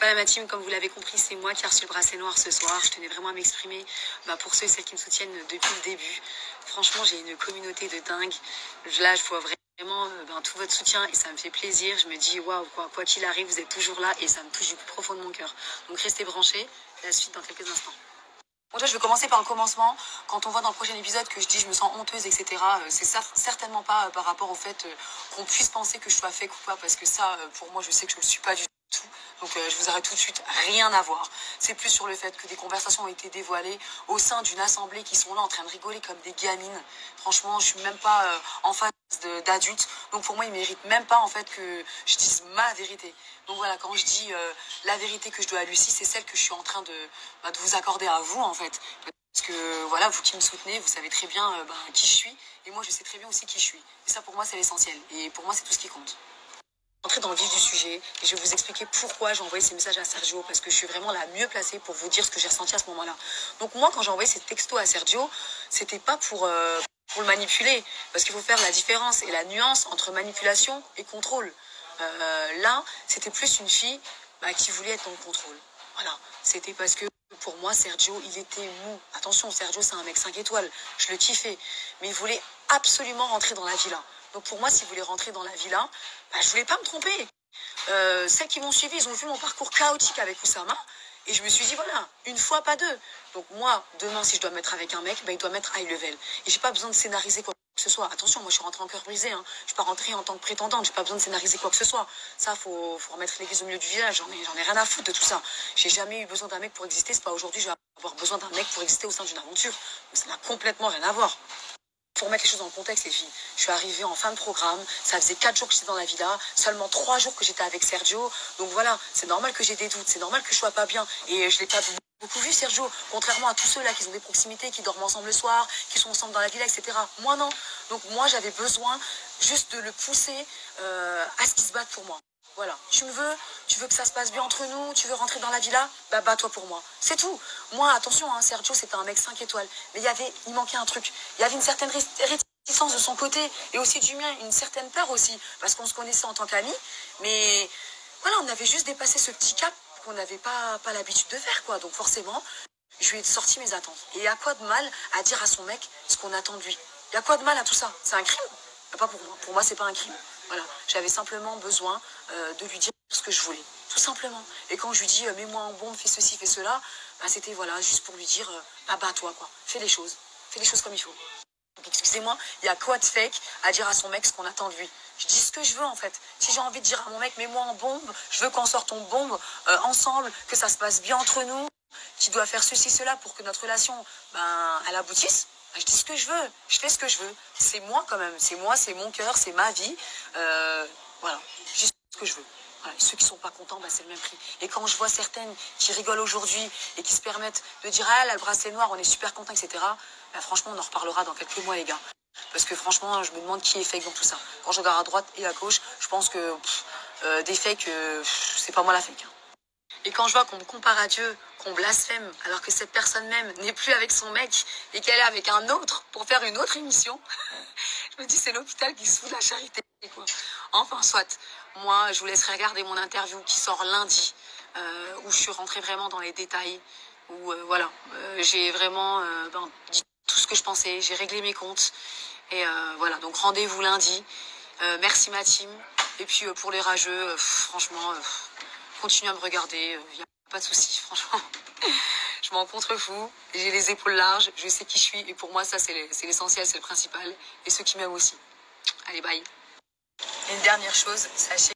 Voilà ma team, comme vous l'avez compris, c'est moi qui ai reçu le bracelet noir ce soir. Je tenais vraiment à m'exprimer pour ceux et celles qui me soutiennent depuis le début. Franchement, j'ai une communauté de dingue. Là, je vois vraiment tout votre soutien et ça me fait plaisir. Je me dis, waouh, quoi qu'il arrive, vous êtes toujours là et ça me touche du plus profond de mon cœur. Donc restez branchés, la suite dans quelques instants. Bon, déjà, je vais commencer par le commencement. Quand on voit dans le prochain épisode que je dis je me sens honteuse, etc., c'est certainement pas par rapport au fait qu'on puisse penser que je sois fake ou pas, parce que ça, pour moi, je sais que je ne le suis pas du tout. Donc, je vous arrête tout de suite, rien à voir. C'est plus sur le fait que des conversations ont été dévoilées au sein d'une assemblée qui sont là en train de rigoler comme des gamines. Franchement, je suis même pas en face d'adultes. Donc, pour moi, ils méritent même pas, en fait, que je dise ma vérité. Donc voilà, quand je dis la vérité que je dois à Lucie, c'est celle que je suis en train de vous accorder à vous, en fait. Parce que voilà, vous qui me soutenez, vous savez très bien qui je suis. Et moi, je sais très bien aussi qui je suis. Et ça, pour moi, c'est l'essentiel. Et pour moi, c'est tout ce qui compte. Entrer dans le vif du sujet et je vais vous expliquer pourquoi j'ai envoyé ces messages à Sergio, parce que je suis vraiment la mieux placée pour vous dire ce que j'ai ressenti à ce moment-là. Donc moi, quand j'ai envoyé ces textos à Sergio, c'était pas pour le manipuler, parce qu'il faut faire la différence et la nuance entre manipulation et contrôle. Là, c'était plus une fille qui voulait être dans le contrôle. Voilà, c'était parce que pour moi, Sergio, il était mou. Attention, Sergio, c'est un mec 5 étoiles, je le kiffais, mais il voulait absolument rentrer dans la villa. Donc pour moi, s'il voulait rentrer dans la villa, je voulais pas me tromper. Celles qui m'ont suivi, ils ont vu mon parcours chaotique avec Oussama. Et je me suis dit, voilà, une fois, pas deux. Donc moi, demain, si je dois me mettre avec un mec, il doit mettre high level. Et j'ai pas besoin de scénariser quoi que ce soit. Attention, moi, je suis rentrée en cœur brisé. Hein. Je suis pas rentrée en tant que prétendante. J'ai pas besoin de scénariser quoi que ce soit. Ça, faut remettre l'église au milieu du village. J'en ai rien à foutre de tout ça. J'ai jamais eu besoin d'un mec pour exister. C'est pas aujourd'hui, je vais avoir besoin d'un mec pour exister au sein d'une aventure. Donc ça n'a complètement rien à voir. Pour remettre les choses dans le contexte, les filles, je suis arrivée en fin de programme, ça faisait 4 jours que j'étais dans la villa, seulement 3 jours que j'étais avec Sergio, donc voilà, c'est normal que j'ai des doutes, c'est normal que je sois pas bien, et je l'ai pas beaucoup vu Sergio, contrairement à tous ceux là qui ont des proximités, qui dorment ensemble le soir, qui sont ensemble dans la villa, etc. Moi non, donc moi j'avais besoin juste de le pousser à ce qu'il se batte pour moi. Voilà, tu veux que ça se passe bien entre nous, tu veux rentrer dans la villa, bats-toi pour moi. C'est tout. Moi, attention, Sergio, c'était un mec 5 étoiles. Mais il manquait un truc. Il y avait une certaine réticence de son côté, et aussi du mien, une certaine peur aussi, parce qu'on se connaissait en tant qu'amis. Mais voilà, on avait juste dépassé ce petit cap qu'on n'avait pas l'habitude de faire, quoi. Donc forcément, je lui ai sorti mes attentes. Et il y a quoi de mal à dire à son mec ce qu'on attend de lui? Il y a quoi de mal à tout ça? C'est un crime? Pas pour moi. Pour moi, c'est pas un crime. Voilà, j'avais simplement besoin de lui dire ce que je voulais, tout simplement. Et quand je lui dis mets-moi en bombe, fais ceci, fais cela, c'était voilà, juste pour lui dire bats-toi quoi, fais les choses comme il faut. Donc excusez-moi, il y a quoi de fake à dire à son mec ce qu'on attend de lui? Je dis ce que je veux en fait. Si j'ai envie de dire à mon mec mets-moi en bombe, je veux qu'on sorte en bombe ensemble, que ça se passe bien entre nous, qu'il doit faire ceci, cela pour que notre relation elle aboutisse. Je dis ce que je veux, je fais ce que je veux. C'est moi quand même, c'est moi, c'est mon cœur, c'est ma vie. Voilà, juste ce que je veux. Voilà. Et ceux qui sont pas contents, c'est le même prix. Et quand je vois certaines qui rigolent aujourd'hui et qui se permettent de dire ah là le bracelet noir, on est super contents, etc. Franchement, on en reparlera dans quelques mois les gars. Parce que franchement, je me demande qui est fake dans tout ça. Quand je regarde à droite et à gauche, je pense que des fakes, c'est pas moi la fake. Et quand je vois qu'on me compare à Dieu, qu'on blasphème, alors que cette personne même n'est plus avec son mec et qu'elle est avec un autre pour faire une autre émission, je me dis c'est l'hôpital qui se fout de la charité, quoi. Enfin, soit. Moi, je vous laisserai regarder mon interview qui sort lundi, où je suis rentrée vraiment dans les détails, où j'ai vraiment dit tout ce que je pensais, j'ai réglé mes comptes. Et voilà, donc rendez-vous lundi. Merci ma team. Et puis pour les rageux, franchement... Continuez à me regarder, il n'y a pas de souci, franchement. Je m'en contrefous, j'ai les épaules larges, je sais qui je suis. Et pour moi, ça, c'est l'essentiel, c'est le principal. Et ceux qui m'aiment aussi. Allez, bye. Et une dernière chose, sachez